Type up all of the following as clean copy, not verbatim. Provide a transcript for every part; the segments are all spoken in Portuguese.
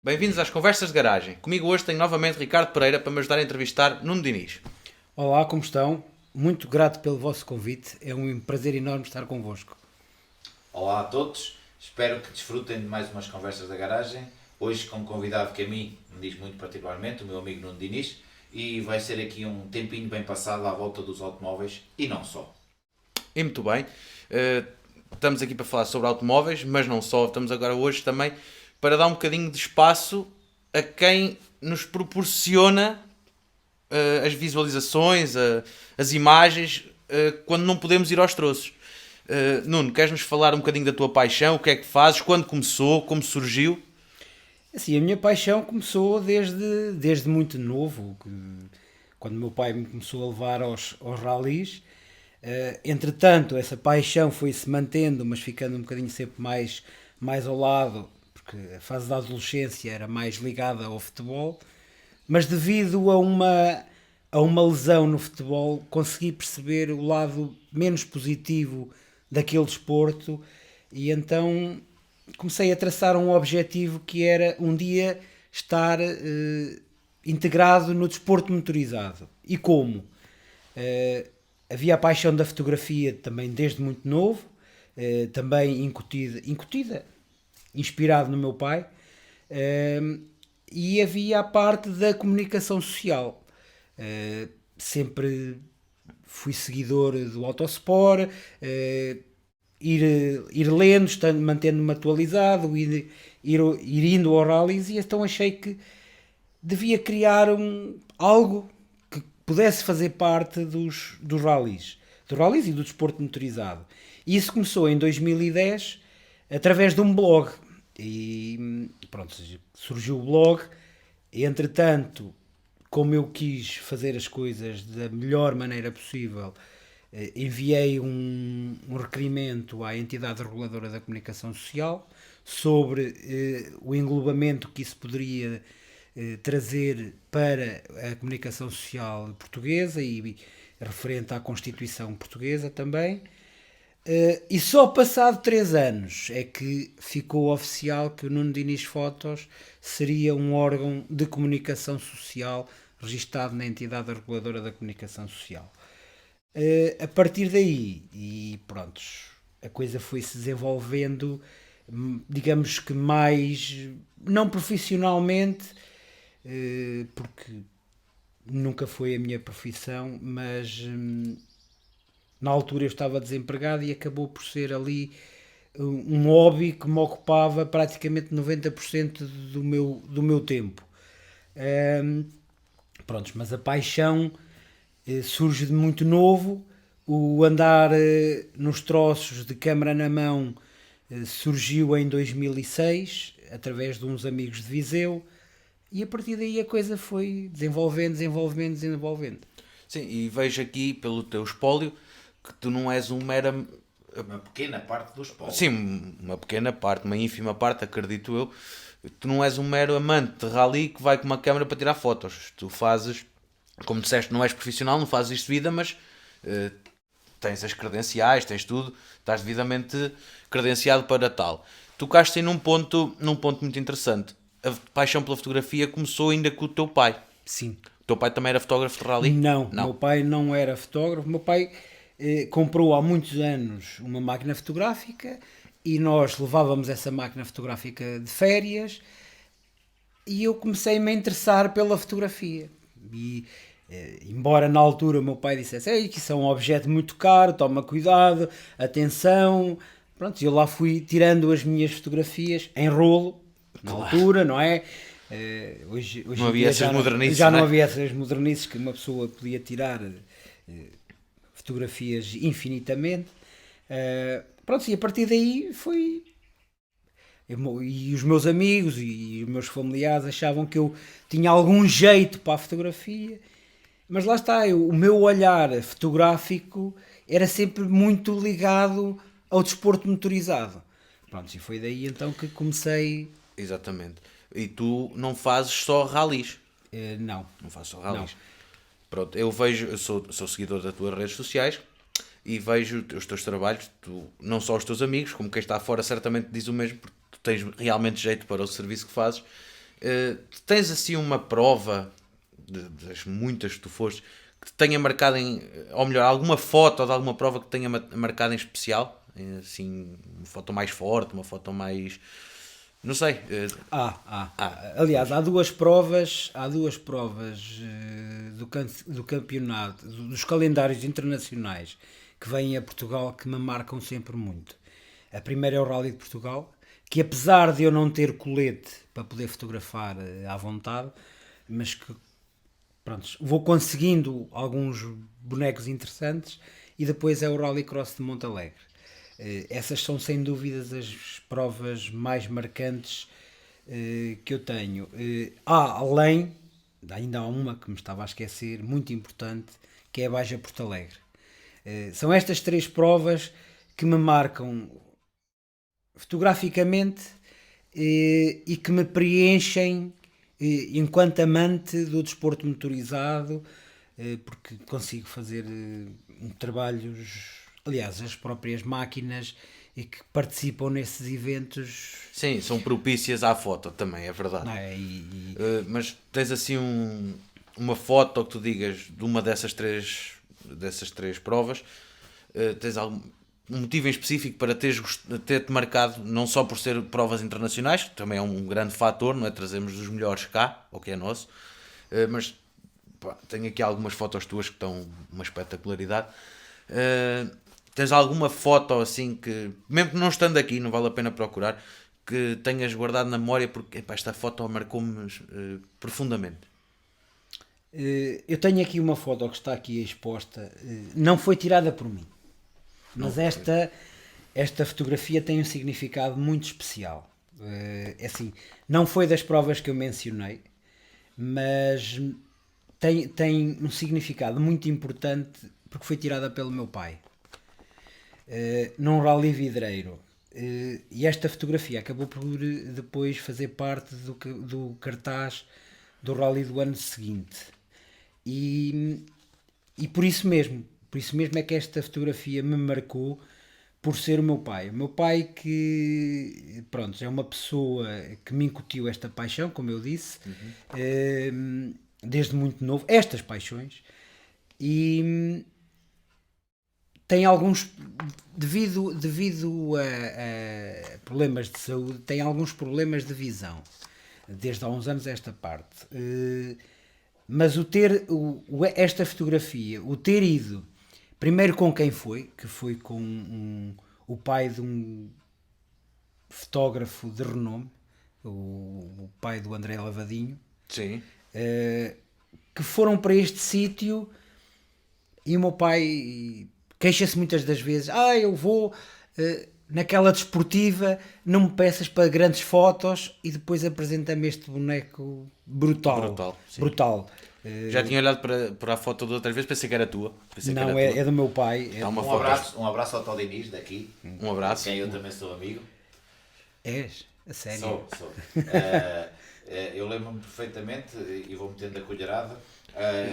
Bem-vindos às Conversas de Garagem. Comigo hoje tenho novamente Ricardo Pereira para me ajudar a entrevistar Nuno Diniz. Olá, como estão? Muito grato pelo vosso convite. É um prazer enorme estar convosco. Olá a todos, espero que desfrutem de mais umas conversas da garagem. Hoje com um convidado que a mim me diz muito particularmente, o meu amigo Nuno Diniz, e vai ser aqui um tempinho bem passado à volta dos automóveis e não só. E muito bem, estamos aqui para falar sobre automóveis, mas não só, estamos agora hoje também para dar um bocadinho de espaço a quem nos proporciona as visualizações, as imagens, quando não podemos ir aos troços. Nuno, queres-nos falar um bocadinho da tua paixão, o que é que fazes, quando começou, como surgiu? Assim, a minha paixão começou desde muito novo, quando meu pai me começou a levar aos ralis. Entretanto, essa paixão foi-se mantendo, mas ficando um bocadinho sempre mais ao lado, porque a fase da adolescência era mais ligada ao futebol. Mas devido a uma lesão no futebol, consegui perceber o lado menos positivo daquele desporto e então comecei a traçar um objetivo que era um dia estar integrado no desporto motorizado. E como? Havia a paixão da fotografia também desde muito novo, também incutida, inspirado no meu pai, e havia a parte da comunicação social. Sempre fui seguidor do Autosport, ir lendo, mantendo-me atualizado, ir indo ao rallies, e então achei que devia criar algo que pudesse fazer parte dos rallies e do desporto motorizado. E isso começou em 2010 através de um blog. E pronto, surgiu o blog. Entretanto, como eu quis fazer as coisas da melhor maneira possível, enviei um requerimento à entidade reguladora da comunicação social sobre o englobamento que isso poderia trazer para a comunicação social portuguesa e referente à Constituição portuguesa também. E só passado 3 anos é que ficou oficial que o Nuno Diniz Fotos seria um órgão de comunicação social registado na entidade reguladora da comunicação social. A partir daí, e pronto, a coisa foi-se desenvolvendo, digamos que mais, não profissionalmente, porque nunca foi a minha profissão, mas na altura eu estava desempregado e acabou por ser ali um hobby que me ocupava praticamente 90% do meu tempo. Prontos, mas a paixão surge de muito novo. O andar nos troços de câmara na mão surgiu em 2006 através de uns amigos de Viseu, e a partir daí a coisa foi desenvolvendo. Sim, e vejo aqui pelo teu espólio que tu não és um mero... Uma pequena parte do espólio. Sim, uma pequena parte, uma ínfima parte, acredito eu. Tu não és um mero amante de rally que vai com uma câmera para tirar fotos. Tu fazes, como disseste, não és profissional, não fazes isto de vida, mas tens as credenciais, tens tudo, estás devidamente credenciado para tal. Tocaste aí num ponto muito interessante. A paixão pela fotografia começou ainda com o teu pai. Sim. O teu pai também era fotógrafo de rally? Não, meu pai não era fotógrafo. Meu pai comprou há muitos anos uma máquina fotográfica e nós levávamos essa máquina fotográfica de férias e eu comecei-me a interessar pela fotografia. E embora na altura o meu pai dissesse: "Ei, que isso é um objeto muito caro, toma cuidado, atenção", pronto, eu lá fui tirando as minhas fotografias em rolo, na altura, não é? Hoje Não em havia dia essas modernices, já não não é? havia essas modernices que uma pessoa podia tirar fotografias infinitamente. Pronto, e a partir daí foi. E os meus amigos e os meus familiares achavam que eu tinha algum jeito para a fotografia, mas lá está, o meu olhar fotográfico era sempre muito ligado ao desporto motorizado. Pronto, e foi daí então que comecei. Exatamente. E tu não fazes só ralis. Não, Não fazes só não. ralis. Pronto, eu sou seguidor das tuas redes sociais e vejo os teus trabalhos, não só os teus amigos, como quem está fora certamente diz o mesmo, porque tu tens realmente jeito para o serviço que fazes. Tens assim uma prova das muitas que tu foste que te tenha marcado ou melhor, alguma foto de alguma prova que te tenha marcado em especial? Assim, uma foto mais forte, uma foto mais... Não sei. Aliás, há duas provas do campeonato, dos calendários internacionais que vêm a Portugal que me marcam sempre muito. A primeira é o Rally de Portugal, que apesar de eu não ter colete para poder fotografar à vontade, mas que pronto, vou conseguindo alguns bonecos interessantes, e depois é o Rallycross de Montalegre. Essas são sem dúvidas as provas mais marcantes que eu tenho. Ainda há uma que me estava a esquecer, muito importante, que é a Baja Porto Alegre. São estas 3 provas que me marcam fotograficamente e que me preenchem enquanto amante do desporto motorizado, porque consigo fazer trabalhos, aliás, as próprias máquinas e que participam nesses eventos. Sim, são propícias à foto também, é verdade. Mas tens assim uma foto que tu digas de uma dessas três provas, tens algum motivo em específico para ter-te marcado, não só por ser provas internacionais, que também é um grande fator, não é? Trazemos os melhores cá, o que é nosso, mas tenho aqui algumas fotos tuas que estão uma espetacularidade. Tens alguma foto assim que, mesmo que não estando aqui, não vale a pena procurar, que tenhas guardado na memória porque esta foto marcou-me profundamente? Eu tenho aqui uma foto que está aqui exposta, não foi tirada por mim, mas esta fotografia tem um significado muito especial. Assim, não foi das provas que eu mencionei, mas tem um significado muito importante porque foi tirada pelo meu pai, num rally vidreiro. E esta fotografia acabou por depois fazer parte do cartaz do rally do ano seguinte. E por isso mesmo é que esta fotografia me marcou, por ser o meu pai. O meu pai que, pronto, é uma pessoa que me incutiu esta paixão, como eu disse, desde muito novo, estas paixões, e tem alguns, devido a problemas de saúde, tem alguns problemas de visão, desde há uns anos esta parte. Mas esta fotografia, o ter ido primeiro com quem foi, que foi com o pai de um fotógrafo de renome, o pai do André Lavadinho. Sim. Que foram para este sítio, e o meu pai queixa-se muitas das vezes: eu vou naquela desportiva, não me peças para grandes fotos, e depois apresenta-me este boneco brutal. Já tinha olhado para a foto de outras vezes, pensei que era tua. Não, é do meu pai. Um abraço ao Tó Diniz daqui. Um abraço. Quem eu também sou amigo. És? A sério? Sou. Eu lembro-me perfeitamente, e vou metendo a colherada.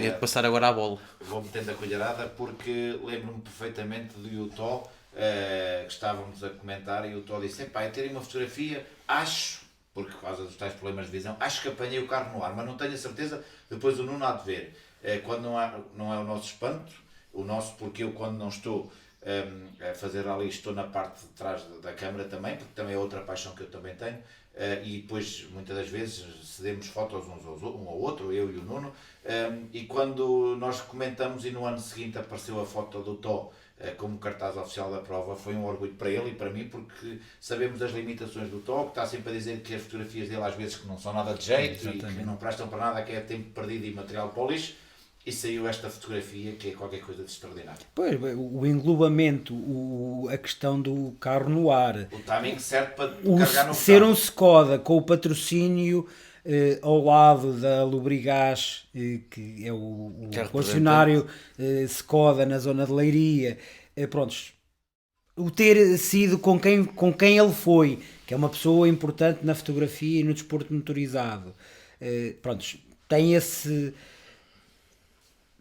Ia-te passar agora a bola. Vou metendo a colherada porque lembro-me perfeitamente do Tó, que estávamos a comentar, e o Tó disse: eu terem uma fotografia, acho, porque por causa dos tais problemas de visão, acho que apanhei o carro no ar, mas não tenho a certeza, depois o Nuno há de ver. Quando não é o nosso espanto, porque eu, quando não estou a fazer ali, estou na parte de trás da câmara também, porque também é outra paixão que eu também tenho, e depois muitas das vezes cedemos fotos um ao outro, eu e o Nuno, e quando nós comentamos e no ano seguinte apareceu a foto do Tó como cartaz oficial da prova, foi um orgulho para ele e para mim, porque sabemos das limitações do Tó, que está sempre a dizer que as fotografias dele às vezes que não são nada de jeito e que não prestam para nada, que é tempo perdido e material para o lixo. E saiu esta fotografia que é qualquer coisa de extraordinário. Pois, o englobamento, a questão do carro no ar. O timing certo para carregar no ser um Skoda com o patrocínio ao lado da Lubrigás, que é o concessionário Skoda na zona de Leiria. Prontos, o ter sido com quem ele foi, que é uma pessoa importante na fotografia e no desporto motorizado. Prontos, tem esse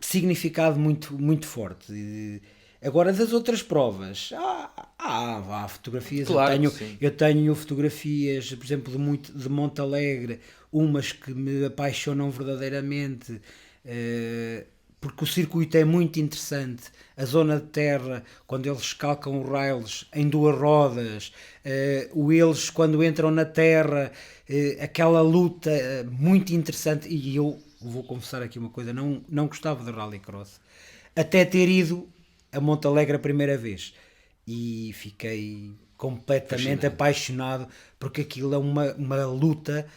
significado muito, muito forte. Agora, das outras provas, há fotografias. Claro, Eu tenho fotografias, por exemplo, de Monte Alegre, umas que me apaixonam verdadeiramente, porque o circuito é muito interessante. A zona de terra, quando eles calcam os rails em 2 rodas, eles quando entram na terra, aquela luta muito interessante. E eu vou confessar aqui uma coisa, não gostava de rallycross, até ter ido a Monte Alegre a primeira vez, e fiquei completamente apaixonado, porque aquilo é uma luta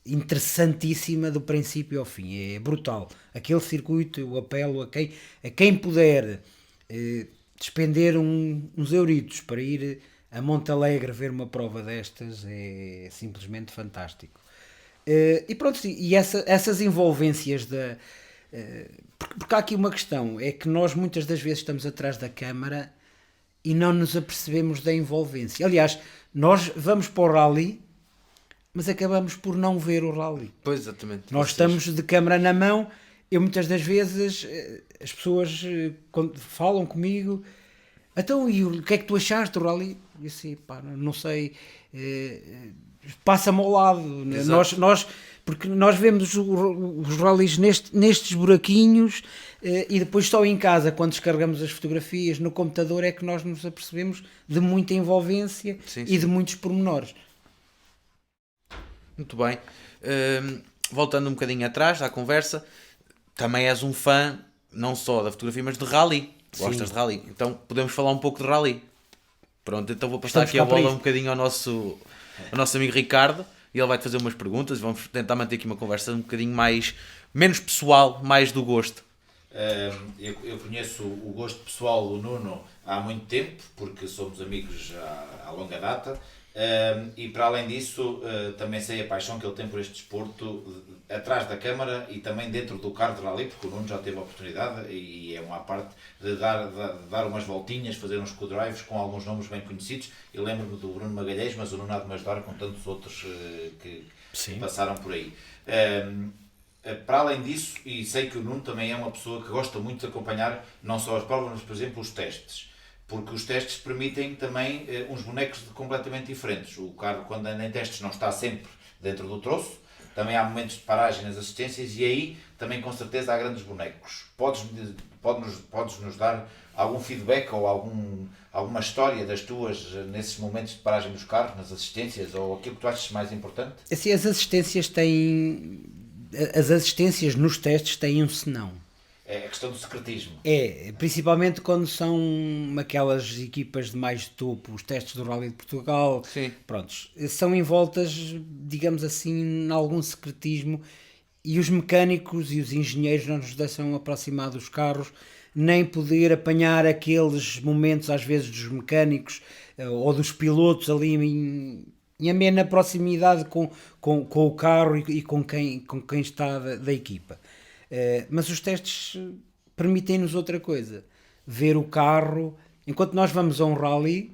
interessantíssima do princípio ao fim, é brutal. Aquele circuito, eu apelo a quem puder despender uns euritos para ir a Monte Alegre ver uma prova destas, é simplesmente fantástico. E pronto, e essas envolvências porque há aqui uma questão, é que nós muitas das vezes estamos atrás da câmara e não nos apercebemos da envolvência. Aliás, nós vamos para o rally, mas acabamos por não ver o rally. Pois, exatamente. Nós estamos de câmara na mão. Eu muitas das vezes, as pessoas quando falam comigo, então, e o que é que tu achaste do rally? Eu assim, pá, não sei, passa-me ao lado. Porque nós vemos os rallies nestes buraquinhos, e depois só em casa, quando descarregamos as fotografias no computador, é que nós nos apercebemos de muita envolvência e de muitos pormenores. Muito bem. Voltando um bocadinho atrás à conversa, também és um fã não só da fotografia, mas de rally. Gostas de rally? Então podemos falar um pouco de rally. Pronto, então vou passar aqui a bola um bocadinho ao nosso amigo Ricardo, e ele vai-te fazer umas perguntas e vamos tentar manter aqui uma conversa um bocadinho menos pessoal, mais do gosto. Eu conheço o gosto pessoal do Nuno há muito tempo, porque somos amigos há longa data, e para além disso também sei a paixão que ele tem por este desporto atrás da câmara e também dentro do carro de rally, porque o Nuno já teve a oportunidade, e é uma parte de dar umas voltinhas, fazer uns co-drives com alguns nomes bem conhecidos. Eu lembro-me do Bruno Magalhães, mas o Nuno há de me ajudar com tantos outros que passaram por aí. Para além disso, e sei que o Nuno também é uma pessoa que gosta muito de acompanhar não só as provas, mas por exemplo os testes, porque os testes permitem também uns bonecos completamente diferentes. O carro, quando anda em testes, não está sempre dentro do troço, também há momentos de paragem nas assistências, e aí também com certeza há grandes bonecos. Podes nos dar algum feedback ou alguma história das tuas nesses momentos de paragem dos carros, nas assistências, ou aquilo que tu achas mais importante? Assim, as assistências nos testes têm um senão. É a questão do secretismo. Principalmente quando são aquelas equipas de mais topo, os testes do Rally de Portugal. Sim. Prontos, são envoltas, digamos assim, em algum secretismo, e os mecânicos e os engenheiros não nos deixam aproximar dos carros, nem poder apanhar aqueles momentos, às vezes, dos mecânicos ou dos pilotos ali em amena proximidade com o carro e com quem está da equipa. Mas os testes permitem-nos outra coisa, ver o carro. Enquanto nós vamos a um rally,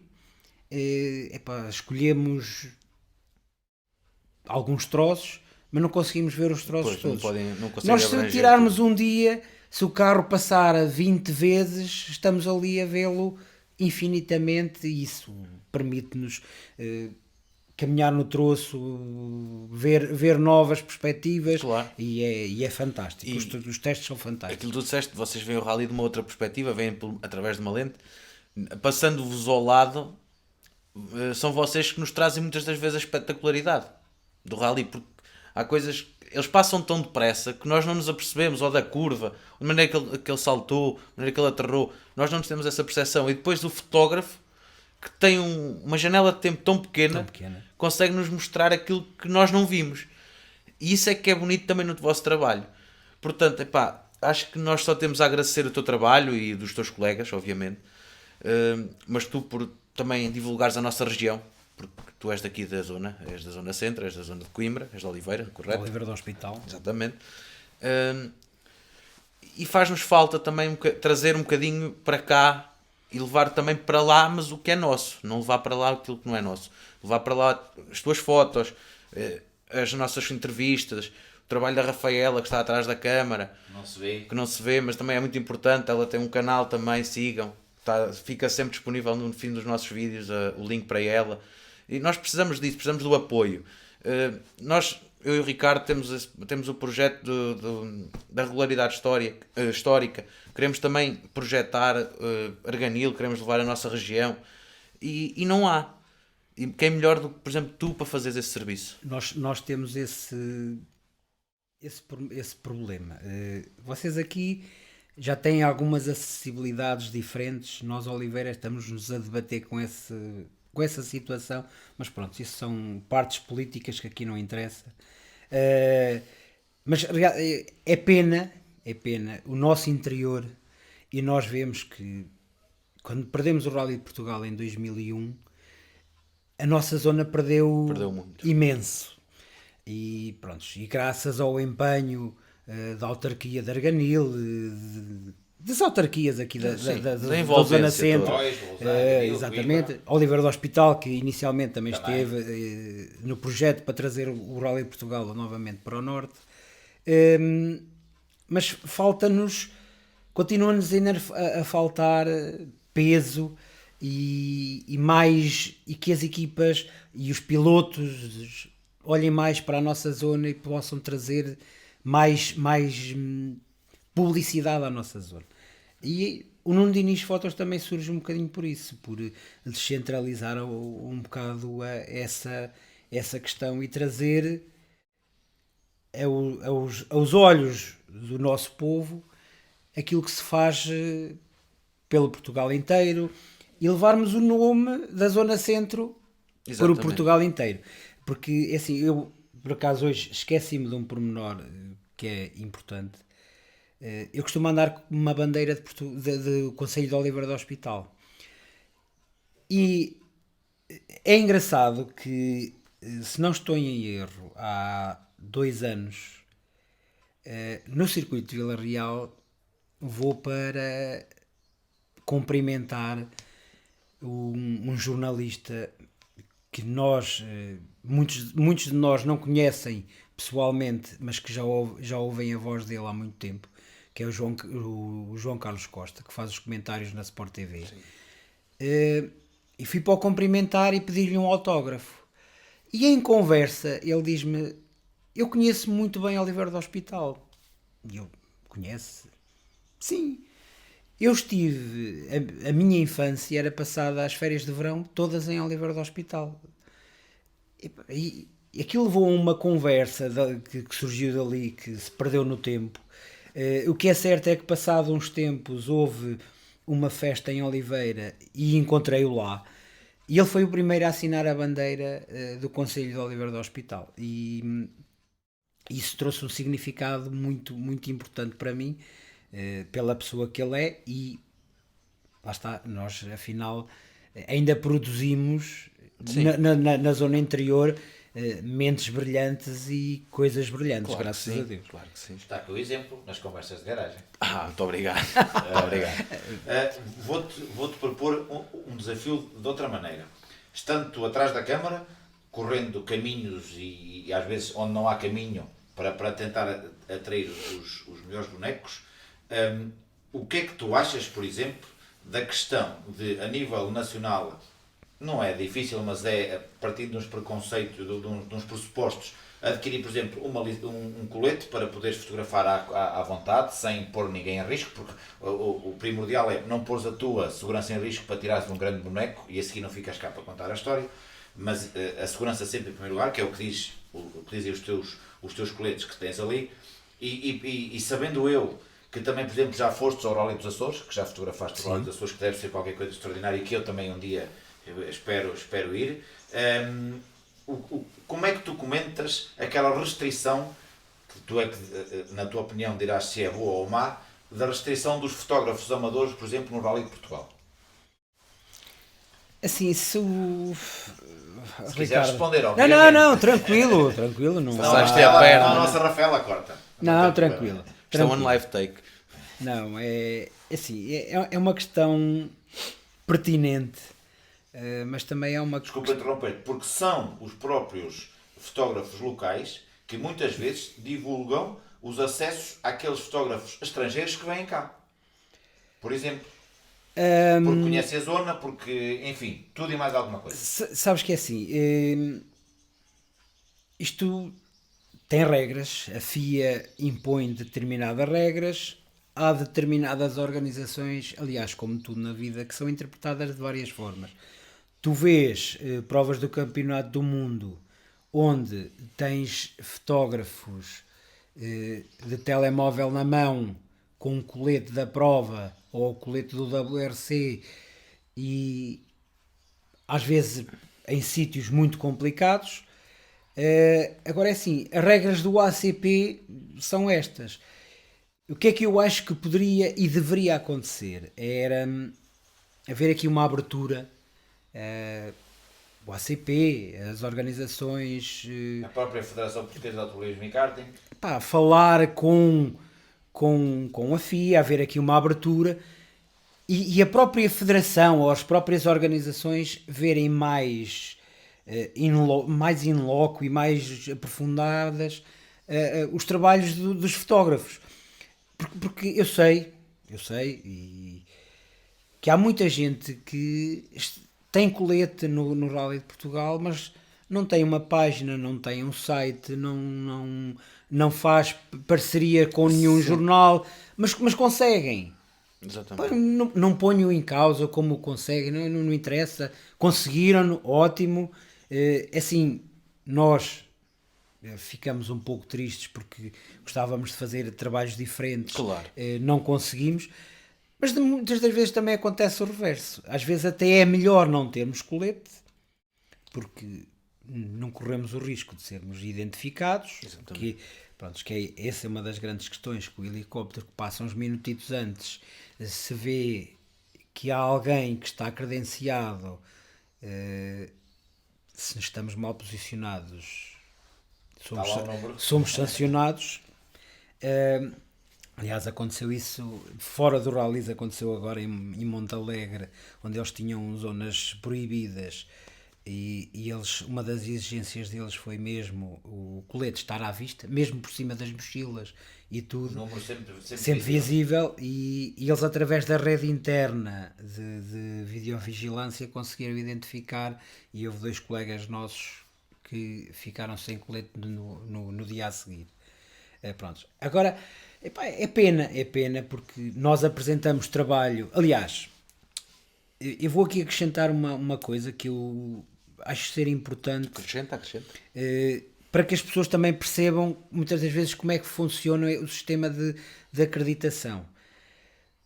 escolhemos alguns troços, mas não conseguimos ver os troços todos. Nós, se tirarmos um dia, se o carro passar 20 vezes, estamos ali a vê-lo infinitamente, e isso permite-nos caminhar no troço, ver novas perspectivas. Claro. E é fantástico. Os testes são fantásticos. Aquilo que tu disseste, vocês veem o rally de uma outra perspectiva, veem através de uma lente, passando-vos ao lado, são vocês que nos trazem muitas das vezes a espetacularidade do rally, porque há coisas, eles passam tão depressa que nós não nos apercebemos, ou da curva, ou da maneira que ele saltou, da maneira que ele aterrou, nós não temos essa percepção. E depois o fotógrafo, que tem uma janela de tempo tão pequena, consegue nos mostrar aquilo que nós não vimos. E isso é que é bonito também no vosso trabalho. Portanto, acho que nós só temos a agradecer o teu trabalho e dos teus colegas, obviamente, mas tu por também divulgares a nossa região, porque tu és daqui da zona, és da zona centro, és da zona de Coimbra, és de Oliveira, correto? Oliveira do Hospital. Exatamente. E faz-nos falta também trazer um bocadinho para cá e levar também para lá, mas o que é nosso. Não levar para lá aquilo que não é nosso. Levar para lá as tuas fotos, as nossas entrevistas, o trabalho da Rafaela, que está atrás da câmara. Não se vê. Que não se vê, mas também é muito importante. Ela tem um canal também, sigam. fica sempre disponível no fim dos nossos vídeos o link para ela. E nós precisamos disso, precisamos do apoio. Eu e o Ricardo temos o projeto da regularidade histórica. Queremos também projetar Arganil, queremos levar a nossa região. E não há. E quem é melhor do que, por exemplo, tu para fazeres esse serviço? Nós temos esse problema. Vocês aqui já têm algumas acessibilidades diferentes. Nós, Oliveira, estamos-nos a debater com essa situação. Mas pronto, isso são partes políticas que aqui não interessa. Mas é pena o nosso interior, e nós vemos que quando perdemos o Rally de Portugal em 2001, a nossa zona perdeu muito. Imenso. E pronto, e graças ao empenho da autarquia de Arganil, das autarquias aqui da Zona Centro, exatamente, Oliveira do Hospital, que inicialmente também esteve no projeto para trazer o Rally de Portugal novamente para o Norte, mas continua-nos a faltar peso e que as equipas e os pilotos olhem mais para a nossa zona e possam trazer mais publicidade à nossa zona. E o Nuno Diniz Fotos também surge um bocadinho por isso, por descentralizar um bocado essa questão e trazer aos olhos do nosso povo aquilo que se faz pelo Portugal inteiro e levarmos o nome da Zona Centro para o Portugal inteiro. Porque, assim, eu, por acaso, hoje esqueci-me de um pormenor que é importante. Eu costumo andar com uma bandeira do Conselho de Oliveira do Hospital. E é engraçado que, se não estou em erro, há 2 anos, no circuito de Vila Real, vou para cumprimentar um jornalista que muitos de nós não conhecem pessoalmente, mas que já ouvem a voz dele há muito tempo, que é o João Carlos Costa, que faz os comentários na Sport TV. E fui para o cumprimentar e pedir-lhe um autógrafo. E em conversa ele diz-me: eu conheço muito bem Oliveira do Hospital. E eu: conhece? Sim. Eu estive, a minha infância era passada as férias de verão todas em Oliveira do Hospital. E aquilo levou a uma conversa que surgiu dali, que se perdeu no tempo. O que é certo é que, passado uns tempos, houve uma festa em Oliveira e encontrei-o lá. E ele foi o primeiro a assinar a bandeira do Conselho de Oliveira do Hospital. E isso trouxe um significado muito, muito importante para mim, pela pessoa que ele é. E lá está, nós afinal ainda produzimos na zona interior mentes brilhantes e coisas brilhantes, claro, graças a Deus. Claro que sim. Está aqui o exemplo nas conversas de garagem. Muito obrigado. Muito obrigado. Vou-te propor um desafio de outra maneira. Estando tu atrás da câmara, correndo caminhos e às vezes onde não há caminho para tentar atrair os melhores bonecos, o que é que tu achas, por exemplo, da questão de, a nível nacional, não é difícil, mas é a partir de uns preconceitos, de uns pressupostos, adquirir, por exemplo, um colete para poderes fotografar à vontade, sem pôr ninguém em risco, porque o primordial é não pôres a tua segurança em risco para tirares de um grande boneco e a seguir não ficas cá para contar a história, mas a segurança sempre em primeiro lugar, que é o que dizem os teus coletes que tens ali, e sabendo eu que também, por exemplo, já fostes ao Rally dos Açores, que já fotografaste o Rally dos Açores, que deve ser qualquer coisa extraordinária e que eu também um dia espero ir. Como é que tu comentas aquela restrição, que tu é que, na tua opinião, dirás se é boa ou má, da restrição dos fotógrafos amadores, por exemplo, no Rally de Portugal? Assim, se quiser responder, não, tranquilo. Não a nossa Rafaela corta. Não, tranquilo. Estão on live take. Não, é assim, é uma questão pertinente, mas também é uma... Desculpa interromper, porque são os próprios fotógrafos locais que muitas vezes divulgam os acessos àqueles fotógrafos estrangeiros que vêm cá. Por exemplo. Porque conhece a zona, porque, enfim, tudo e mais alguma coisa. Sabes que é assim, isto tem regras, a FIA impõe determinadas regras, há determinadas organizações, aliás, como tudo na vida, que são interpretadas de várias formas. Tu vês provas do Campeonato do Mundo onde tens fotógrafos de telemóvel na mão com um colete da prova ou o colete do WRC e às vezes em sítios muito complicados. Agora é assim, as regras do ACP são estas. O que é que eu acho que poderia e deveria acontecer? Era haver aqui uma abertura, o ACP, as organizações, A própria Federação Portuguesa de Automobilismo e Karting. falar com a FIA, haver aqui uma abertura e a própria Federação ou as próprias organizações verem mais mais in loco e mais aprofundadas os trabalhos dos fotógrafos. Porque eu sei que há muita gente que tem colete no Rally de Portugal, mas não tem uma página, não tem um site, não faz parceria com nenhum jornal, mas conseguem. Exatamente. Não ponho em causa como conseguem, não interessa. Conseguiram, ótimo. Assim, nós ficamos um pouco tristes porque gostávamos de fazer trabalhos diferentes, Claro. não conseguimos, mas muitas das vezes também acontece o reverso. Às vezes até é melhor não termos colete porque não corremos o risco de sermos identificados. Essa é uma das grandes questões, que o helicóptero que passa uns minutitos antes, se vê que há alguém que está credenciado, se estamos mal posicionados, somos sancionados. Aliás, aconteceu isso fora do Rallys, aconteceu agora em Montalegre, onde eles tinham zonas proibidas e eles, uma das exigências deles foi mesmo o colete estar à vista, mesmo por cima das mochilas e tudo, O número sempre visível, e eles através da rede interna de videovigilância conseguiram identificar, e houve 2 colegas nossos que ficaram sem colete no dia a seguir. Pronto. Agora, é pena porque nós apresentamos trabalho. Aliás, eu vou aqui acrescentar uma coisa que eu acho ser importante. Acrescenta. Para que as pessoas também percebam muitas das vezes como é que funciona o sistema de acreditação.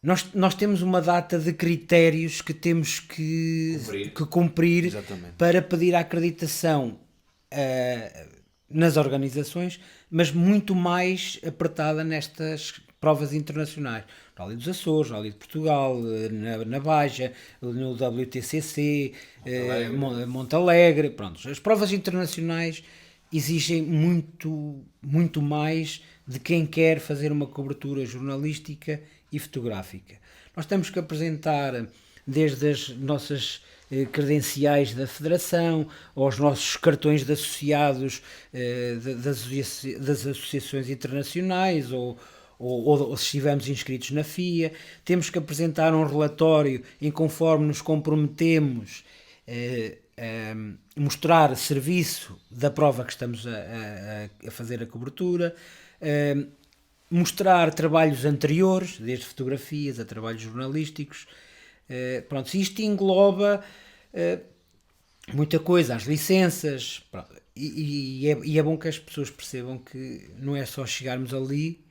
Nós temos uma data de critérios que temos que cumprir Exatamente. para pedir a acreditação nas organizações, mas muito mais apertada nestas provas internacionais. Rally dos Açores, Rally de Portugal, na Baja, no WTCC, Montalegre. Pronto, as provas internacionais exigem muito mais de quem quer fazer uma cobertura jornalística e fotográfica. Nós temos que apresentar desde as nossas credenciais da Federação, aos nossos cartões de associados das associações internacionais, ou se estivermos inscritos na FIA, temos que apresentar um relatório em conforme nos comprometemos mostrar serviço da prova que estamos a fazer a cobertura, mostrar trabalhos anteriores, desde fotografias a trabalhos jornalísticos. Pronto, isto engloba muita coisa, as licenças, e é bom que as pessoas percebam que não é só chegarmos ali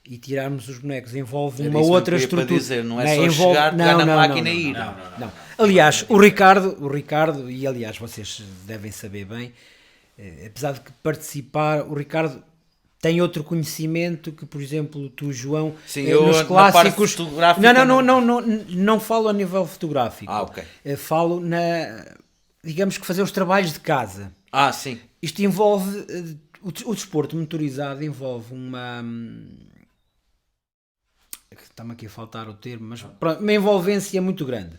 e tirarmos os bonecos, envolve uma outra estrutura. Dizer, não é só chegar, pegar na máquina e ir. Não. Aliás, o Ricardo, e aliás vocês devem saber bem, apesar de participar, o Ricardo tem outro conhecimento que, por exemplo, tu, João, Sim, nos clássicos. Não falo a nível fotográfico. Ok. Falo digamos que fazer os trabalhos de casa. Sim. Isto envolve o desporto motorizado, envolve uma está-me aqui a faltar o termo, mas pronto, uma envolvência muito grande.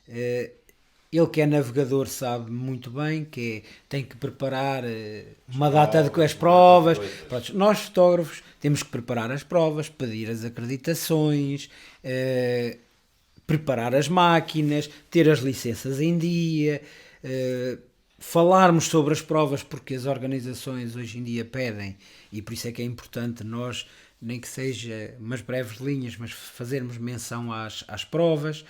Ele que é navegador sabe muito bem que tem que preparar uma data de as provas. Pronto, nós fotógrafos temos que preparar as provas, pedir as acreditações, preparar as máquinas, ter as licenças em dia, falarmos sobre as provas, porque as organizações hoje em dia pedem, e por isso é que é importante nós, nem que seja umas breves linhas, mas fazermos menção às provas.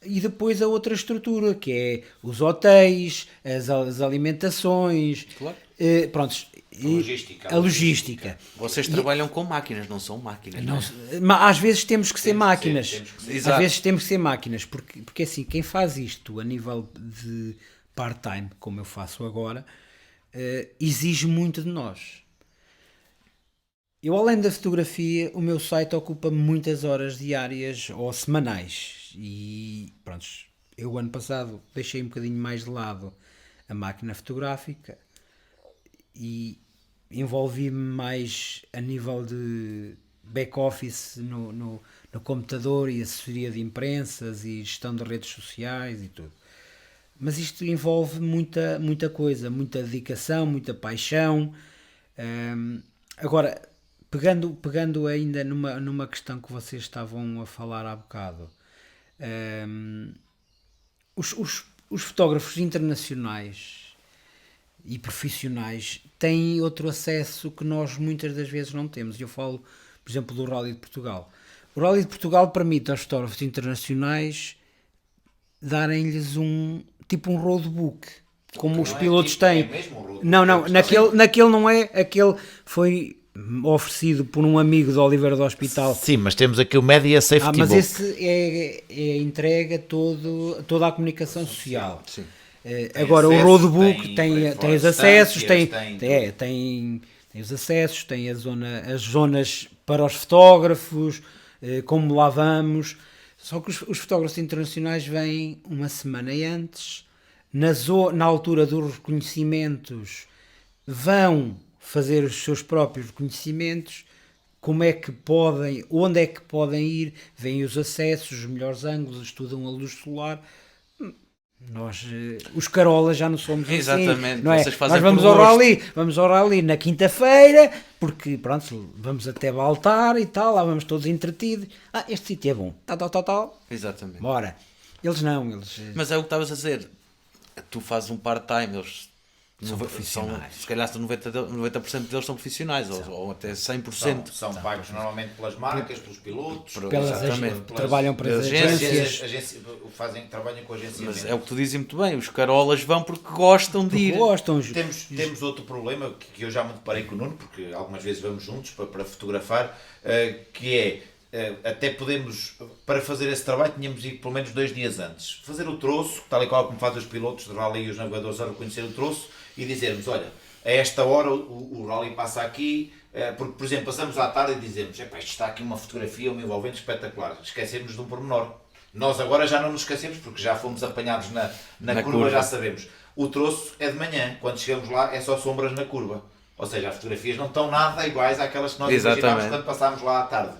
E depois a outra estrutura, que é os hotéis, as alimentações, Claro. Prontos, A logística. Vocês trabalham com máquinas, não são máquinas. Não, Não é? às vezes temos que ser máquinas. temos que ser. Às Exato. vezes temos que ser máquinas, porque assim, quem faz isto a nível de part-time, como eu faço agora, exige muito de nós. Eu, além da fotografia, o meu site ocupa muitas horas diárias ou semanais. E pronto, eu ano passado deixei um bocadinho mais de lado a máquina fotográfica e envolvi-me mais a nível de back-office no computador e assessoria de imprensas e gestão de redes sociais e tudo. Mas isto envolve muita coisa, muita dedicação, muita paixão. Agora, pegando ainda numa questão que vocês estavam a falar há bocado, os fotógrafos internacionais e profissionais têm outro acesso que nós muitas das vezes não temos. Eu falo, por exemplo, do Rally de Portugal. O Rally de Portugal permite aos fotógrafos internacionais darem-lhes um roadbook, como os pilotos têm. É mesmo um roadbook. Não, naquele não é. Aquele foi oferecido por um amigo do Oliveira do Hospital. Sim, mas temos aqui o Media Safety Mas Book. esse é entrega toda a comunicação social. Sim. Agora, o acesso, roadbook tem tem os acessos, distâncias, tem os acessos, tem as zonas para os fotógrafos, como lá vamos. Só que os fotógrafos internacionais vêm uma semana antes, na altura dos reconhecimentos, vão fazer os seus próprios reconhecimentos, onde é que podem ir, veem os acessos, os melhores ângulos, estudam a luz solar. Nós, os carolas, já não somos Exatamente, assim, não é? vocês fazem Nós vamos ao rally na quinta-feira, porque pronto, vamos até Baltar e tal, lá vamos todos entretidos. Este sítio é bom, tal. Exatamente. Bora. Eles não, Mas é o que estavas a dizer. Tu fazes um part-time, eles São profissionais. se calhar 90% deles são profissionais, ou até 100%. São pagos normalmente pelas marcas, pelos pilotos, trabalham para as agências. Trabalham com agências. Mas é o que tu dizes muito bem, os carolas vão porque gostam de ir. Temos outro problema que eu já me deparei com o Nuno, porque algumas vezes vamos juntos para fotografar, que é, até podemos, para fazer esse trabalho, tínhamos ido pelo menos 2 dias antes. Fazer o troço, tal e qual como fazem os pilotos de rally e os navegadores a reconhecer o troço, e dizermos, olha, a esta hora o rally passa aqui, porque, por exemplo, passamos à tarde e dizemos, isto está aqui uma fotografia, um envolvente espetacular. Esquecemos de um pormenor. Nós agora já não nos esquecemos, porque já fomos apanhados na curva, já sabemos. O troço é de manhã, quando chegamos lá é só sombras na curva. Ou seja, as fotografias não estão nada iguais àquelas que nós imaginámos quando passámos lá à tarde.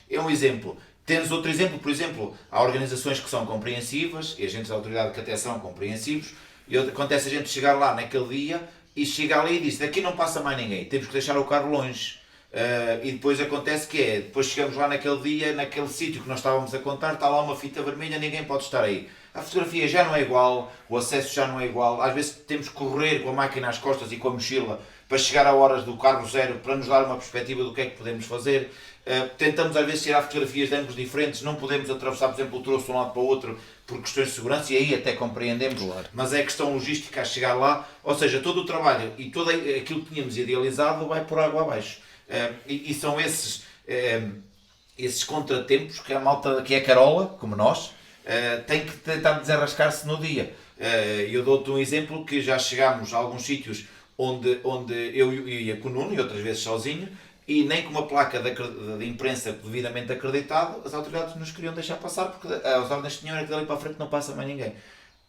É um exemplo. Temos outro exemplo, por exemplo, há organizações que são compreensivas, e agentes da autoridade que até são compreensivos, e acontece a gente chegar lá naquele dia, e chega ali e diz, daqui não passa mais ninguém, temos que deixar o carro longe. E depois acontece que depois chegamos lá naquele dia, naquele sítio que nós estávamos a contar, está lá uma fita vermelha, ninguém pode estar aí. A fotografia já não é igual, o acesso já não é igual, às vezes temos que correr com a máquina às costas e com a mochila para chegar a horas do carro zero, para nos dar uma perspectiva do que é que podemos fazer. Tentamos às vezes tirar fotografias de ângulos diferentes, não podemos atravessar, por exemplo, o troço de um lado para o outro por questões de segurança, e aí até compreendemos, claro. Mas é questão logística a chegar lá, ou seja, todo o trabalho e todo aquilo que tínhamos idealizado vai por água abaixo. E são esses contratempos que a malta que é carola, como nós, tem que tentar desarrascar-se no dia. Eu dou-te um exemplo que já chegámos a alguns sítios onde eu ia com o Nuno e outras vezes sozinho, e nem com uma placa de imprensa devidamente acreditada as autoridades nos queriam deixar passar, porque as ordens tinham era que dali para a frente não passa mais ninguém.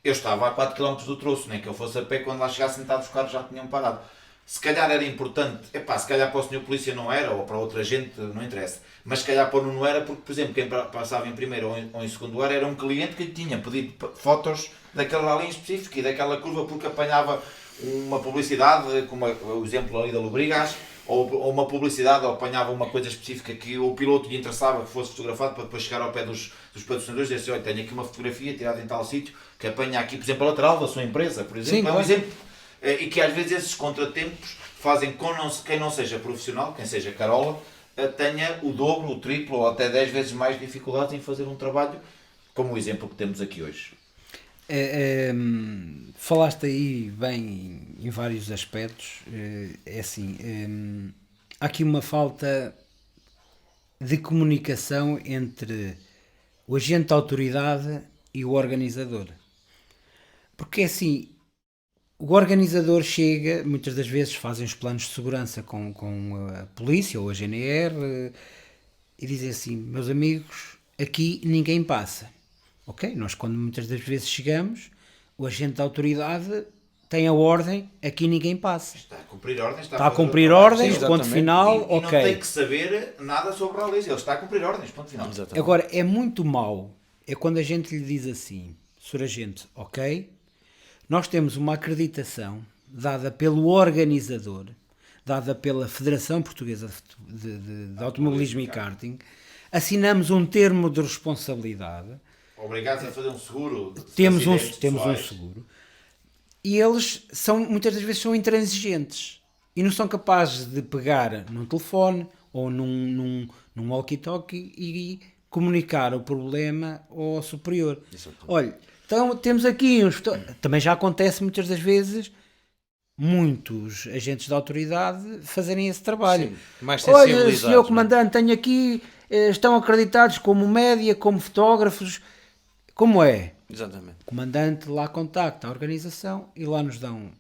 Eu estava a 4 km do troço, nem que eu fosse a pé, quando lá chegasse sentado os carros já tinham parado. Se calhar era importante, se calhar para o senhor polícia não era, ou para outra gente, não interessa, mas se calhar para o não era, porque, por exemplo, quem passava em primeiro ou em segundo ar era um cliente que lhe tinha pedido fotos daquele rally em específico e daquela curva porque apanhava uma publicidade, como o exemplo ali da Lubrigas, ou uma publicidade, ou apanhava uma coisa específica que o piloto lhe interessava que fosse fotografado para depois chegar ao pé dos patrocinadores e dizer assim, olha, tenho aqui uma fotografia tirada em tal sítio que apanha aqui, por exemplo, a lateral da sua empresa, por exemplo. Sim, é um claro. exemplo. E que às vezes esses contratempos fazem com quem não seja profissional, quem seja carola, tenha o dobro, o triplo ou até 10 vezes mais dificuldades em fazer um trabalho como o exemplo que temos aqui hoje. Falaste aí bem em vários aspectos. É assim, há aqui uma falta de comunicação entre o agente da autoridade e o organizador. Porque é assim, o organizador chega, muitas das vezes fazem os planos de segurança com a polícia ou a GNR e dizem assim, meus amigos, aqui ninguém passa. Ok? Nós quando muitas das vezes chegamos, o agente da autoridade tem a ordem, aqui ninguém passa. Está a cumprir ordens, Está a cumprir ordens, Sim, ponto exatamente. final, e ok. não tem que saber nada sobre a lei, ele está a cumprir ordens, ponto final. Exatamente. Agora, é muito mau, é quando a gente lhe diz assim, Sr. Agente, ok, nós temos uma acreditação dada pelo organizador, dada pela Federação Portuguesa de Automobilismo e Karting, assinamos um termo de responsabilidade, Obrigados a fazer um seguro. temos um pessoais. seguro, e eles muitas das vezes são intransigentes e não são capazes de pegar num telefone ou num walkie-talkie e comunicar o problema ao superior. Exatamente. Olha, então temos aqui também já acontece muitas das vezes muitos agentes da autoridade fazerem esse trabalho. Sim, mais Olha, sensibilizados, senhor comandante, tenho aqui, estão acreditados como média, como fotógrafos, como é? Exatamente. O comandante lá contacta a organização e lá nos dão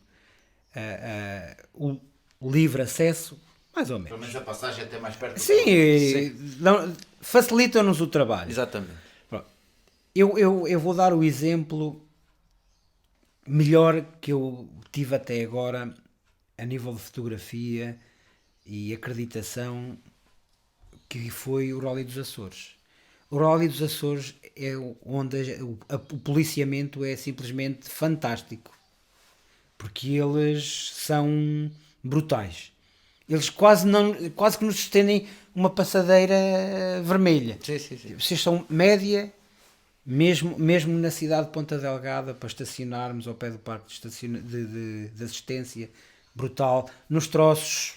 o livre acesso, mais ou Pelo menos. menos a passagem é até mais perto. Sim, facilitam-nos o trabalho. Exatamente. Pronto. Eu vou dar o exemplo melhor que eu tive até agora a nível de fotografia e acreditação, que foi o Rally dos Açores. O Rally dos Açores é onde o policiamento é simplesmente fantástico, porque eles são brutais. Eles quase que nos estendem uma passadeira vermelha. Sim, sim, sim. Vocês são média, mesmo na cidade de Ponta Delgada, para estacionarmos ao pé do parque de assistência, brutal. Nos troços.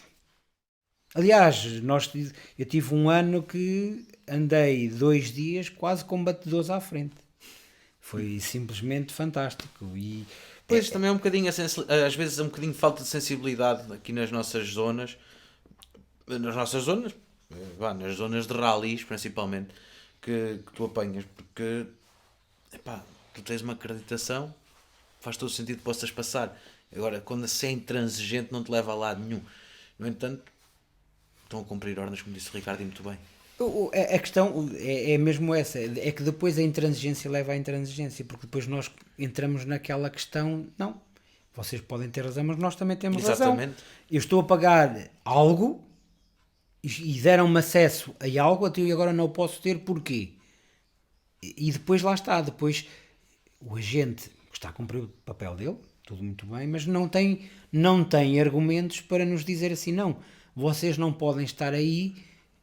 Aliás, eu tive um ano que andei 2 dias quase com batedores à frente. Foi simplesmente fantástico. E Pois também é um bocadinho, às vezes é um bocadinho de falta de sensibilidade aqui nas nossas zonas, nas zonas de ralis principalmente, que tu apanhas, porque epá, tu tens uma acreditação, faz todo o sentido que possas passar. Agora, quando se é intransigente, não te leva a lado nenhum. No entanto, estão a cumprir ordens, como disse o Ricardo, e muito bem. a questão é mesmo essa, é que depois a intransigência leva à intransigência, porque depois nós entramos naquela questão, não, vocês podem ter razão, mas nós também temos Exatamente. razão. Eu estou a pagar algo e deram-me acesso a algo, e agora não o posso ter, porquê? E depois lá está, depois o agente está a cumprir o papel dele, tudo muito bem, mas não tem argumentos para nos dizer assim, não, vocês não podem estar aí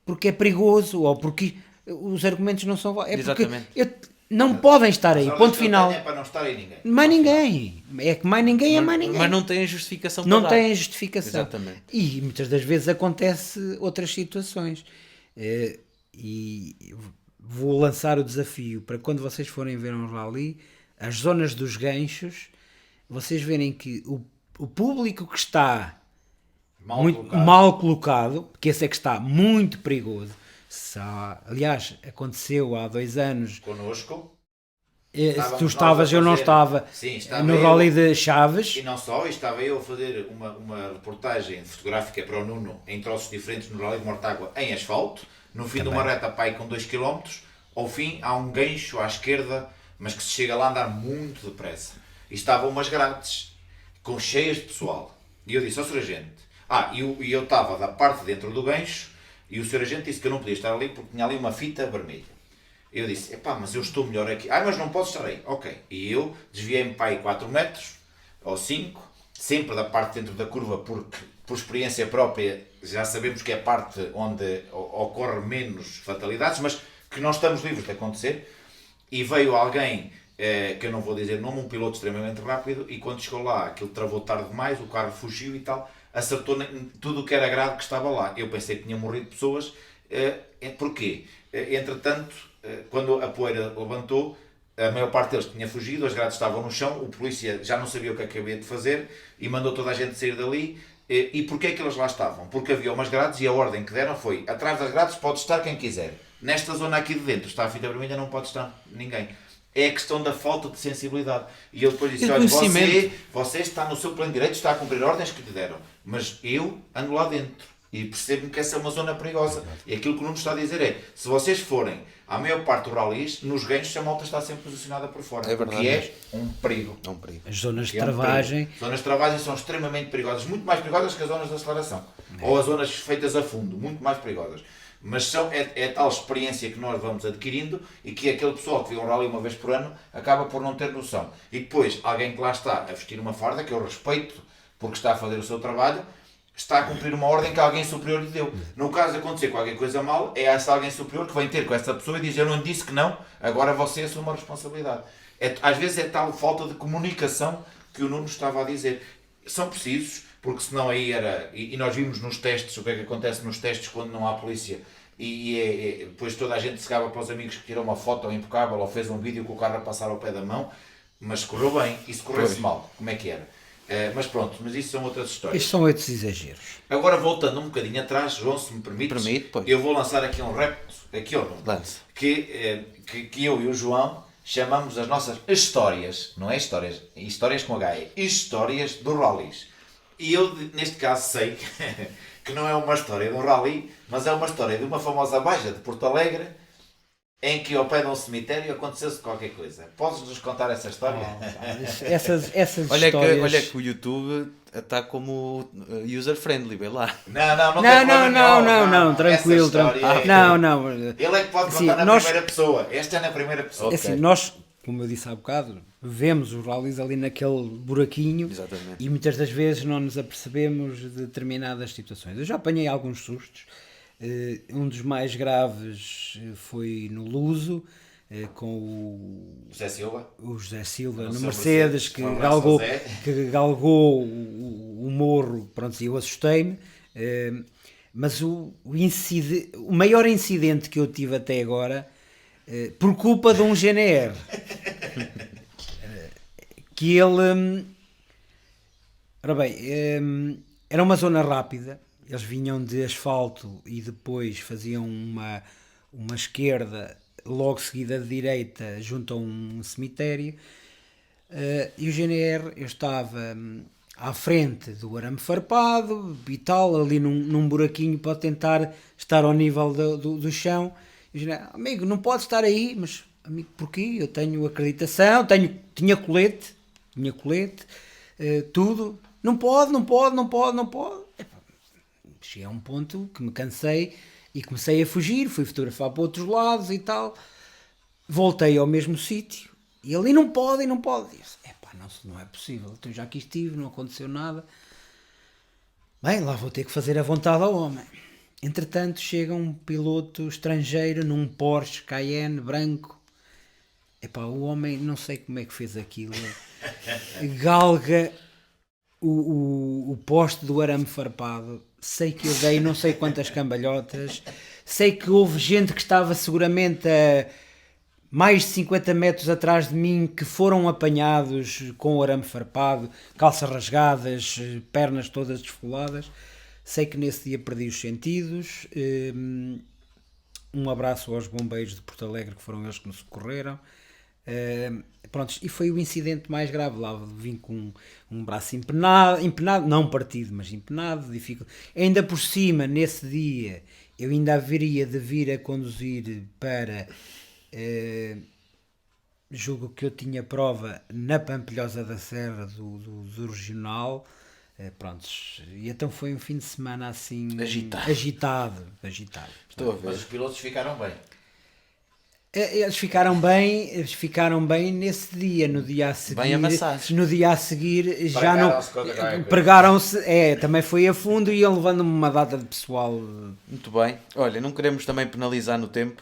porque é perigoso, ou porque os argumentos não são... É porque não podem estar aí, ponto final. É para não estar aí ninguém. Mais ninguém. É que mais ninguém é mais ninguém. Mas não tem justificação para Não dar. tem justificação. Exatamente. E muitas das vezes acontece outras situações. E vou lançar o desafio para quando vocês forem ver um rally, as zonas dos ganchos, vocês verem que o público que está mal colocado, porque esse é que está muito perigoso. Aliás, aconteceu há 2 anos. Connosco. Tu estavas, eu não estava. Sim, estava no Rally de Chaves. E não só, estava eu a fazer uma reportagem fotográfica para o Nuno em troços diferentes no Rally de Mortágua em asfalto. No fim de uma reta pai com 2 km, ao fim há um gancho à esquerda, mas que se chega lá a andar muito depressa. E estavam umas grades cheias de pessoal. E eu disse ao Sr. Agente, e eu estava da parte de dentro do gancho, e o Sr. Agente disse que eu não podia estar ali porque tinha ali uma fita vermelha. Eu disse, epá, mas eu estou melhor aqui. Mas não posso estar aí. Ok. E eu desviei-me para aí 4 metros, ou 5, sempre da parte dentro da curva, porque por experiência própria já sabemos que é a parte onde ocorre menos fatalidades, mas que não estamos livres de acontecer. E veio alguém, que eu não vou dizer o nome, um piloto extremamente rápido, e quando chegou lá, aquilo travou tarde demais, o carro fugiu e tal, acertou tudo o que era grade que estava lá. Eu pensei que tinha morrido pessoas. Porquê? Entretanto, quando a poeira levantou, a maior parte deles tinha fugido, as grades estavam no chão, o polícia já não sabia o que havia de fazer e mandou toda a gente sair dali. E porquê é que eles lá estavam? Porque havia umas grades e a ordem que deram foi: atrás das grades pode estar quem quiser. Nesta zona aqui de dentro está a fita vermelha, não pode estar ninguém. É a questão da falta de sensibilidade. E eu depois disse: olha, você está no seu pleno direito, está a cumprir ordens que lhe deram, mas eu ando lá dentro. E percebo-me que essa é uma zona perigosa. E aquilo que o Nuno está a dizer é, se vocês forem à maior parte dos rallies, nos ganchos a malta está sempre posicionada por fora. É verdade. O que é um perigo. É um perigo. As zonas de travagem... As zonas de travagem são extremamente perigosas. Muito mais perigosas que as zonas de aceleração. Ou as zonas feitas a fundo. Muito mais perigosas. Mas é tal experiência que nós vamos adquirindo e que aquele pessoal que vê um rally uma vez por ano acaba por não ter noção. E depois, alguém que lá está a vestir uma farda, que eu respeito porque está a fazer o seu trabalho, está a cumprir uma ordem que alguém superior lhe deu. No caso de acontecer qualquer coisa mal, é essa alguém superior que vem ter com essa pessoa e diz: eu não disse que não, agora você assume a responsabilidade. Às vezes é tal falta de comunicação que o Nuno estava a dizer. São precisos, porque senão aí era... E nós vimos nos testes o que é que acontece nos testes quando não há polícia. E depois toda a gente se gaba para os amigos que tirou uma foto impecável ou fez um vídeo com o carro a passar ao pé da mão, mas correu bem. E se corresse mal, como é que era? Mas pronto, mas isso são outras histórias. Estes são outros exageros. Agora voltando um bocadinho atrás, João, se me permites, eu vou lançar aqui um rap, aqui ou não, que eu e o João chamamos as nossas histórias, não é histórias, histórias com H, é histórias do rallies. E eu, neste caso, sei que não é uma história de um rally, mas é uma história de uma famosa baja de Porto Alegre, em que ao pé de um cemitério aconteceu-se qualquer coisa. Podes-nos contar essa história? Essas Olha histórias... olha que o YouTube está como user-friendly, vê lá. Não, tranquilo. Não. Ele é que pode Assim, contar na primeira pessoa. Esta é na primeira pessoa. Assim, nós, como eu disse há bocado, vemos os rallies ali naquele buraquinho. Exatamente. E muitas das vezes não nos apercebemos de determinadas situações. Eu já apanhei alguns sustos. Um dos mais graves foi no Luso, com o José Silva no Mercedes, que galgou o morro, pronto, e eu assustei-me. Mas o maior incidente que eu tive até agora, por culpa de um GNR, que ele... Ora bem, era uma zona rápida. Eles vinham de asfalto e depois faziam uma esquerda logo seguida de direita junto a um cemitério. E o GNR, eu estava à frente do arame farpado e tal, ali num buraquinho para tentar estar ao nível do chão. E o GNR: amigo, não pode estar aí. Mas, amigo, porquê? Eu tenho acreditação, tinha colete, tudo. Não pode. Cheguei a um ponto que me cansei e comecei a fugir, fui fotografar para outros lados e tal. Voltei ao mesmo sítio e ali não pode. E eu disse: não é possível, eu já aqui estive, não aconteceu nada. Bem, lá vou ter que fazer a vontade ao homem. Entretanto, chega um piloto estrangeiro num Porsche Cayenne branco. O homem, não sei como é que fez aquilo, galga o poste do arame farpado. Sei que eu dei não sei quantas cambalhotas, sei que houve gente que estava seguramente a mais de 50 metros atrás de mim que foram apanhados com o arame farpado, calças rasgadas, pernas todas desfoladas. Sei que nesse dia perdi os sentidos. Um abraço aos bombeiros de Porto Alegre, que foram eles que me socorreram. Pronto, e foi o incidente mais grave. Lá vim com um braço empenado, não partido, mas empenado, difícil. Ainda por cima, nesse dia, eu ainda haveria de vir a conduzir para... julgo que eu tinha prova na Pampilhosa da Serra do regional. Prontos, e então foi um fim de semana assim agitado. Estou a ver. Mas os pilotos ficaram bem. Eles ficaram bem nesse dia, no dia a seguir. Bem amassados. No dia a seguir já não Pregaram-se contra qualquer coisa. pregaram-se, também foi a fundo e ele levando-me uma data de pessoal. Muito bem. Olha, não queremos também penalizar no tempo.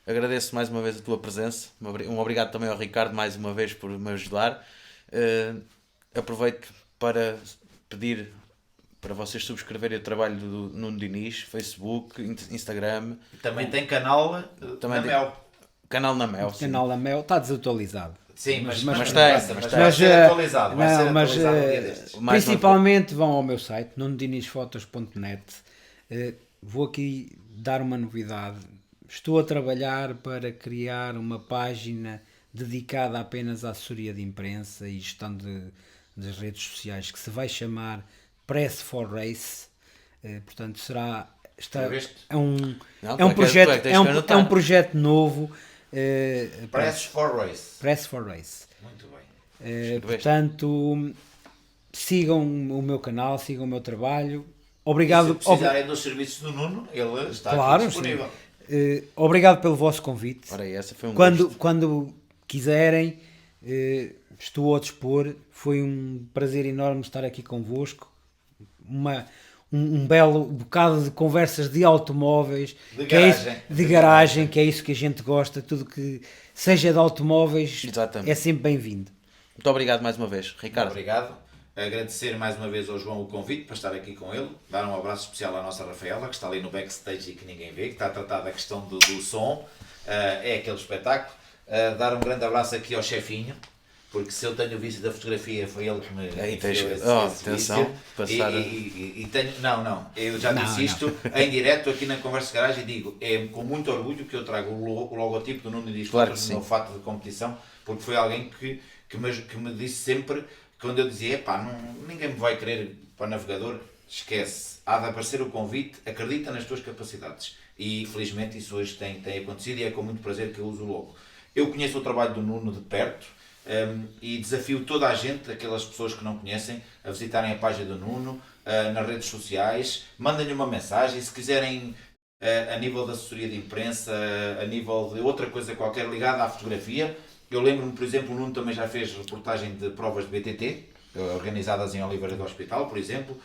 Agradeço mais uma vez a tua presença. Um obrigado também ao Ricardo mais uma vez por me ajudar. Aproveito para pedir para vocês subscreverem o trabalho do Nuno Diniz, Facebook, Instagram. Também tem canal Também na tem- Mel. Canal na Mel. O canal da Mel está desatualizado. Sim, mas tem, vai mas ser atualizado. Vai ser não, mas atualizado um dia destes. Mais principalmente vão ao meu site, nunodinisfotos.net. Vou aqui dar uma novidade. Estou a trabalhar para criar uma página dedicada apenas à assessoria de imprensa e gestão das redes sociais, que se vai chamar Press for Race. Portanto, Já viste? é um Não, é um tu é que projeto tens que anotar. é um projeto novo. Press for Race. Press for Race. Muito bem. Escreveste. Portanto, sigam o meu canal, sigam o meu trabalho. Obrigado, Se precisarem dos serviços do Nuno, ele está claro, aqui disponível. obrigado pelo vosso convite. Ora, essa foi um Quando, gosto. quando quiserem, estou ao dispor. Foi um prazer enorme estar aqui convosco. Um belo bocado de conversas de automóveis, De que é isso- garagem. de garagem, que é isso que a gente gosta. Tudo que seja de automóveis Exatamente. é sempre bem-vindo. Muito obrigado mais uma vez, Ricardo. Obrigado. Agradecer mais uma vez ao João o convite para estar aqui com ele. Dar um abraço especial à nossa Rafaela, que está ali no backstage e que ninguém vê, que está a tratar da questão do som. É aquele espetáculo. Dar um grande abraço aqui ao chefinho, porque se eu tenho o vício da fotografia, foi ele que me Aí tens- enfiou esse atenção, vício. passar- E tenho... Não, eu já Não, disse isto em direto aqui na Conversa de Garagem e digo, é com muito orgulho que eu trago o logotipo do Nuno Diniz Claro que no sim. meu fato de competição, porque foi alguém que me disse sempre, quando eu dizia, ninguém me vai querer para navegador, esquece, há de aparecer o convite, acredita nas tuas capacidades. E felizmente isso hoje tem acontecido e é com muito prazer que eu uso o logo. Eu conheço o trabalho do Nuno de perto, e desafio toda a gente, aquelas pessoas que não conhecem, a visitarem a página do Nuno, nas redes sociais, mandem-lhe uma mensagem, se quiserem a nível de assessoria de imprensa, a nível de outra coisa qualquer ligada à fotografia. Eu lembro-me, por exemplo, o Nuno também já fez reportagem de provas de BTT, organizadas em Oliveira do Hospital, por exemplo.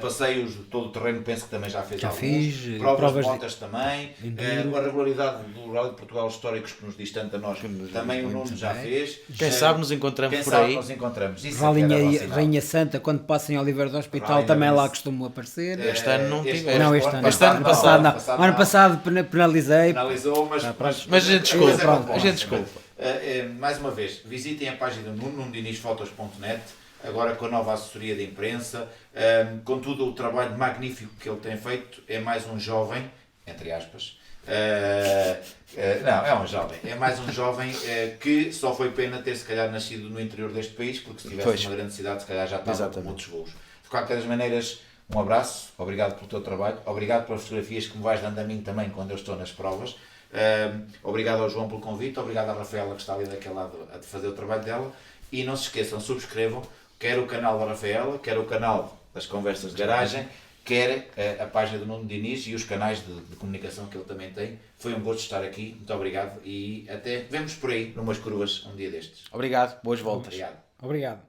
Passeios de todo o terreno, penso que também já fez Já alguns. fiz, Provas provas de de motas também. enduro. A regularidade do Rally de Portugal históricos que nos diz tanto a nós, também o Nuno já fez. Quem sabe nos encontramos Quem por sabe aí. nos encontramos. Isso é que era Rainha, bom sinal. Rainha Santa, quando passem ao Oliveira do Hospital, Rainha também lá Santa. costumam aparecer. Este ano não Este tiveste. Não, ano este ano. Este ano passado não. Ano passado penalizei. Finalizou, mas Mas a gente desculpa, mas é bom, a gente é desculpa. bom. Mais uma vez, visitem a página do Nuno, nunodinisfotos.net, agora com a nova assessoria de imprensa, com todo o trabalho magnífico que ele tem feito. É mais um jovem, entre aspas, não, é um jovem, é mais um jovem que só foi pena ter se calhar nascido no interior deste país, porque se tivesse Pois. uma grande cidade se calhar já estava com Exatamente. outros voos. De qualquer das maneiras, um abraço, obrigado pelo teu trabalho, obrigado pelas fotografias que me vais dando a mim também quando eu estou nas provas. Obrigado ao João pelo convite, obrigado à Rafaela que está ali daquele lado a fazer o trabalho dela, e não se esqueçam, subscrevam quer o canal da Rafaela, quer o canal das Conversas de Garagem, quer a página do Nuno Diniz e os canais de comunicação que ele também tem. Foi um gosto estar aqui, muito obrigado e até vemos por aí numas curvas um dia destes. Obrigado, boas voltas. Obrigado. Obrigado.